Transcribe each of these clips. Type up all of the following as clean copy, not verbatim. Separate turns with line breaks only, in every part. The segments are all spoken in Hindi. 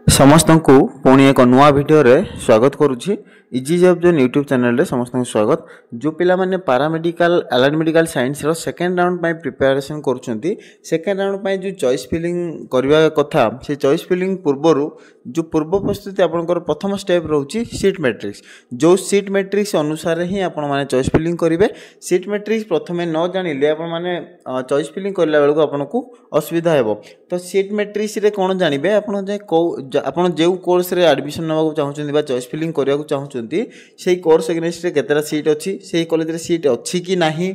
समस्त को पुणी एक नुआ वीडियो रे स्वागत करुच्ची इजी जॉब जो यूट्यूब चैनल रे समस्त स्वागत। जो पिला माने पारामेडिकल एलाइड मेडिकल साइंस रो सेकंड राउंड पाई प्रिपरेशन करूछंती सेकंड राउंड पाई जो चॉइस फिलिंग करबा कथा से चॉइस फिलिंग पूर्वरु जो पूर्व प्रस्तुति आपनकर प्रथम स्टेप रहउची सीट मैट्रिक्स। जो सीट मैट्रिक्स अनुसार ही आपण माने चॉइस फिलिंग करिवे। सीट मैट्रिक्स प्रथमे न जानिले आपण माने चॉइस फिलिंग करला बेलको आपनको असुविधा हेबो। तो सीट मैट्रिक्स रे कोन जानिबे आपण जे आपण जे कोर्स रे एडमिशन नबाकू चाहउछन्ती बा चॉइस फिलिंग करिया चाहउछन्ती सेही कोर्स अगेंस्ट रे केतेरा सीट अछि, सेही कॉलेज रे सीट अछि कि नाही,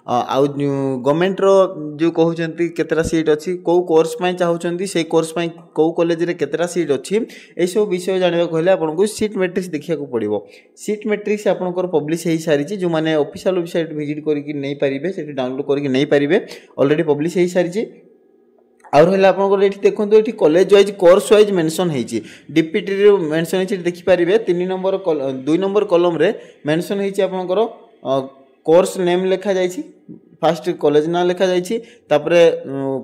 आउ गवर्नमेंट रो जो कहउछन्ती केतेरा सीट अछि, को कोर्स पय चाहउछन्ती सेही कोर्स पय को कॉलेज रे केतेरा सीट अछि, ए सब विषय जानिबा कहले आपनको सीट मैट्रिक्स देखिया को पड़िबो। सीट मैट्रिक्स आपनकर पब्लिश हेई सारी छि, जो माने ऑफिशियल वेबसाइट विजिट करिकि नै परिबे, सेठी डाउनलोड करिकि नै परिबे, ऑलरेडी पब्लिश हेई सारी छि। आउर हला आपनकर एठी देखंतु एठी college wise course wise mention हेछि, डीपीटी रे मेंशन हेछि देखि परिबे। 2 नंबर कॉलम रे मेंशन हेछि आपनकर कोर्स नेम लिखा जाइछि, फर्स्ट कॉलेज ना लिखा जाइछि, तापरे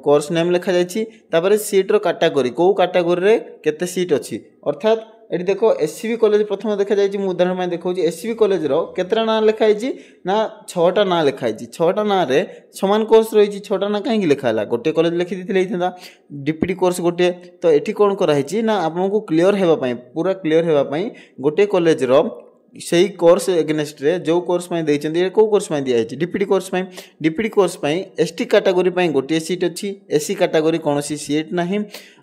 कोर्स नेम लिखा जाइछि, तापरे सीट रो कैटेगरी को कैटेगरी रे केते सीट अछि। अर्थात एठी देखो एससीबी कॉलेज प्रथम देखा जाइछि, मु उदाहरण में देखौछि एससीबी कॉलेज रो केतरा ना लिखा जाइछि ना 6टा ना लिखा जाइछि। 6टा ना रे समान कोर्स रहिछि, 6टा ना काहे लिखा हला, गोटे कॉलेज लिखि दिथिले हिथंदा डीपीटी कोर्स गोटे। तो एठी कोन करा हिछि ना आपनको क्लियर हेबा पई, पूरा क्लियर हेबा पई गोटे कॉलेज रो सही कोर्स अगेंस्ट रे जो कोर्स पय दैचंदी को कोर्स पय दिया हिछि डीपीटी कोर्स पय एसटी कैटेगरी पय गोटे सीट अछि, एससी कैटेगरी कोनोसी सीट नाही,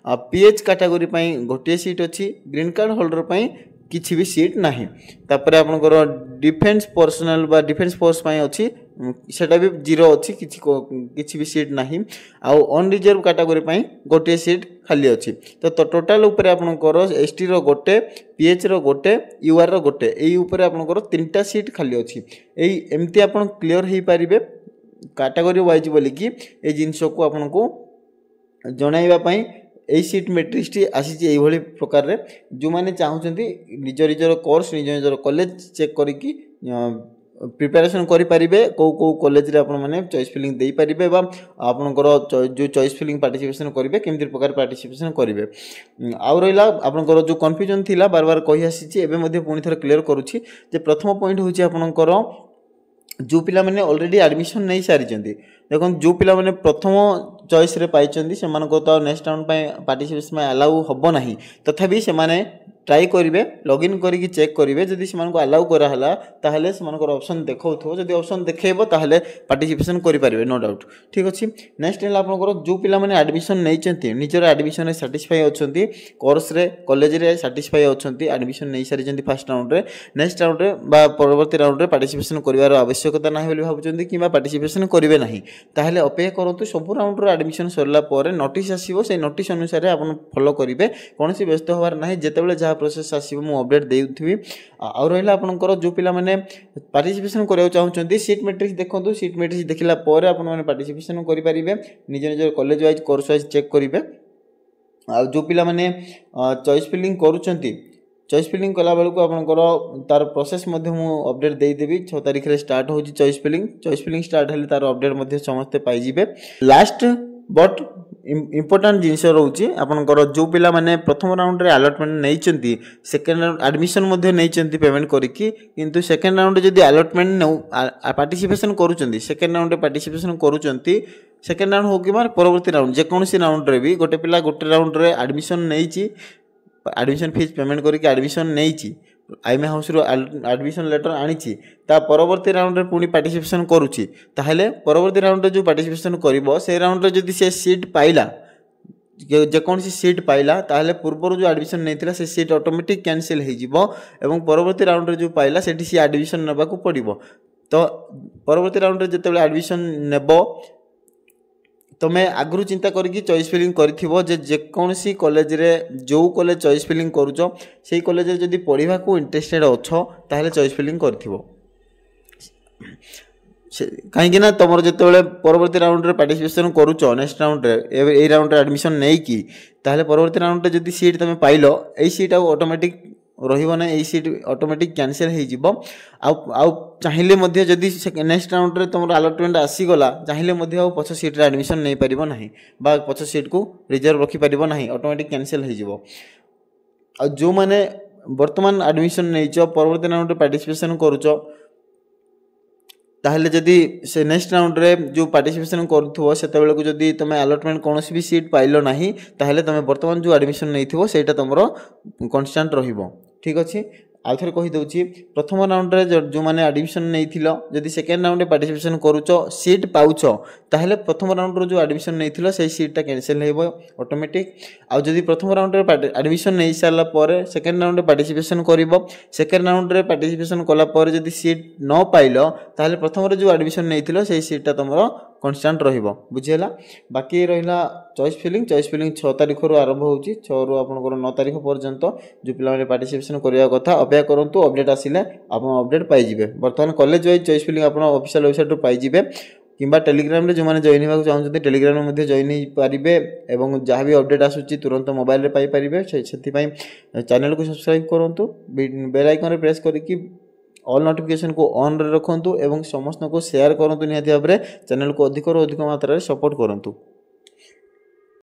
पीएच कैटेगरी पय गोटे सीट अछि, ग्रीन कार्ड होल्डर पय किछि भी सीट नाही। तापर आपनकर डिफेंस पर्सनल बा डिफेंस फोर्स पय अछि, सेटा भी जीरो अछि, किछि भी सीट नाही। आ अनरिजर्व कैटेगरी पय गोटे सीट खाली अछि। तो टोटल ऊपर आपनकर एसटी रो गोटे, पीएच रो गोटे, यूआर रो गोटे, एई ऊपर आपनकर 3टा सीट खाली अछि। एई एम्ति आपन क्लियर हेई परिबे कैटेगरी वाइज बोली कि ए जिंस को आपनको जणाइबा पय ए सीट मैट्रिक्स टी आसी एई भली प्रकार रे जो माने चाहउछन्ती निजर कोर्स निजर कॉलेज चेक करिकि प्रिपरेशन करि परिबे, को कॉलेज रे आपण माने चॉइस फिलिंग देई परिबे बा आपनकर जो चॉइस फिलिंग पार्टिसिपेशन करिवे केमति प्रकार पार्टिसिपेशन करिवे। आउ रहिला आपनकर जो कन्फ्यूजन थिला बार बार कहि आसी छि, एबे मध्ये पुनी थर क्लियर करूछि जे प्रथम पॉइंट होछि आपनकर जो पिला माने ऑलरेडी एडमिशन नै सारि चंदी। देखो जो पिला माने प्रथम चॉइस रे पाई चंदी से मानको तो नेक्स्ट राउंड पे पार्टिसिपेशन में अलाउ हबो नाही, तथापि से माने ट्राई करिवे, लॉगिन करिकि चेक करिवे, जदि से मानको अलाउ करा हला ताहले से मानको ऑप्शन देखौथो, जदि ऑप्शन देखेबो ताहले पार्टिसिपेशन करि परिवे, नो डाउट। ठीक अछि। नेक्स्ट हला आपनकर जो पिला माने एडमिशन नै चंती निजर एडमिशन रे सैटिस्फाई अछंती, कोर्स रे कॉलेज रे सैटिस्फाई अछंती, एडमिशन नै सारि चंती फर्स्ट राउंड रे, नेक्स्ट राउंड रे बा परवर्ती राउंड रे पार्टिसिपेशन करिवार आवश्यकता नाही बोली भाबुचंती किबा पार्टिसिपेशन करिवे नाही, ताहले अपेक्षा करंतु सब राउंड रो एडमिशन सरला परे नोटिस आसीबो, से नोटिस अनुसार आपन फॉलो करिवे, कोनोसी व्यस्त होबार नाही, जेतेबेले जहा प्रोसेस आसीबो मु अपडेट देउथिबी। आ रहिला आपनकर जो पिला माने पार्टिसिपेशन करियो चाहउचंती सीट मैट्रिक्स देखंतु, सीट मैट्रिक्स देखिला परे आपन माने पार्टिसिपेशन करि परिबे, निज college wise course wise check करिवे। आ जो पिला माने चॉइस फिलिंग करूचंती, चॉइस फिलिंग कला बेलको आपनकर तार प्रोसेस मध्ये मु अपडेट देई देबी। 6 तारिख रे स्टार्ट होजी चॉइस फिलिंग स्टार्ट हेले तार अपडेट मध्ये समस्त पाई जिवे। लास्ट बट इम्पोर्टेंट जिनिस रहउची आपनकर जो पिला माने प्रथम राउंड रे अलॉटमेंट नै चंती, सेकंड राउंड एडमिशन मध्ये नै चंती पेमेंट करिकि, किंतु सेकंड राउंड जदी अलॉटमेंट न पार्टिसिपेशन करूचंती, सेकंड राउंड रे पार्टिसिपेशन करूचंती, सेकंड राउंड हो कि माने परवर्ती राउंड जे कोनोसी राउंड रे भी गोटे पिला गोटे राउंड रे एडमिशन नैची, एडमिशन फीस पेमेंट करिकि एडमिशन नैची, आईएमए हाउस रो एडमिशन लेटर आनीची, ता परवर्ती राउंड रे पुनी पार्टिसिपेशन करूची, ताहले परवर्ती राउंड रे जो पार्टिसिपेशन करिवो से राउंड रे जदी से सीट पाइला, जे कोनसी सीट पाइला, ताहले पूर्व जो एडमिशन नैथिला से सीट ऑटोमेटिक कैंसिल हे जिवो एवं परवर्ती राउंड रे जो पाइला सेठी से एडमिशन नबा को पड़िवो। तो परवर्ती राउंड रे जतेबेले एडमिशन नेबो तमे आगु चिंता करिकि चॉइस फिलिंग करिथिबो, जे कोनसी कॉलेज रे जो कॉलेज चॉइस फिलिंग करूचो सेही कॉलेज रे जदी पढिबा को इंटरेस्टेड अछो ताहले चॉइस फिलिंग करिथिबो। कहीं ना तुम जिते परवर्ती राउंड रे पार्टिसिपेशन करूचो नेक्स्ट राउंड रे ए राउंड रे एडमिशन नै कि, ताहले परवर्ती राउंड रे जदी सीट तमे पाइलो ए सीट ऑटोमेटिक रहिबो ना, ए सीट ऑटोमेटिक कैंसिल हे जिवो। आ चाहिले मध्ये जदी नेक्स्ट राउंड रे तुम अलॉटमेंट आसी गला, चाहिले मध्ये आ पछ सीट रे एडमिशन नै परिबो नाही बा पछ सीट को रिजर्व रखि परिबो नाही, ऑटोमेटिक कैंसिल हे जिवो। आ जो माने वर्तमान एडमिशन नहीं परवर्ती राउंड रे पार्टिसिपेशन करूच ताहले जदि से नेक्स्ट राउंड रे जो पार्टिसिपेशन करूथबो सेते बेले को जदि तमे अलॉटमेंट कोनोसी भी सीट पाइलो नाही ताहले तमे वर्तमान जो एडमिशन नैथिबो सेटा तमरो कांस्टेंट रहिबो ठीक अछि आउ थे कहीदे प्रथम राउंड रे जो मैंने एडमिशन नहीं जदि सेकेंड राउंड रे पार्टिसिपेशन करूच सीट पाउच ताहले प्रथम राउंड रो जो एडमिशन नहीं से सीटा कैंसिल हो ऑटोमेटिक आउ जदि प्रथम राउंड रे एडमिशन नहीं सारा पर सेकेंड राउंड रे पार्टिसिपेशन करिवो सेकेंड राउंड रे पार्टिसिपेशन कला पर जदि सीट न पाइल ताहले प्रथम रे जो एडमिशन नहीं से सीटा तुमरो कन्स्टांट रहिबो बुझिला बाकी रहिला चॉइस फिलिंग 6 तारिख रु आरंभ होची 6 रु आपनकर 9 तारिख पर्यंत जो पिला माने पार्टिसिपेशन करिया कथा अपेक्षा करंतु अपडेट आसिले आपन अपडेट पाई जिवे वर्तमान कॉलेज वाइज चॉइस फिलिंग आपन ऑफिशियल वेबसाइट रु पाई जिवे किंबा टेलीग्राम रे जो माने जॉइन होबा चाहउछथि टेलीग्राम रे मध्ये जॉइन ही पारिबे एवं जहा भी अपडेट आसुची तुरंत मोबाइल रे पाई परिबे सेथि पई चैनल को सब्सक्राइब करंतु बेल आइकन रे प्रेस करिकि ऑल नोटिफिकेशन को ऑन रे रखंतु एवं समस्त को शेयर करंतु निहाती भाबरे चैनल को अधिक मात्रा रे सपोर्ट करंतु।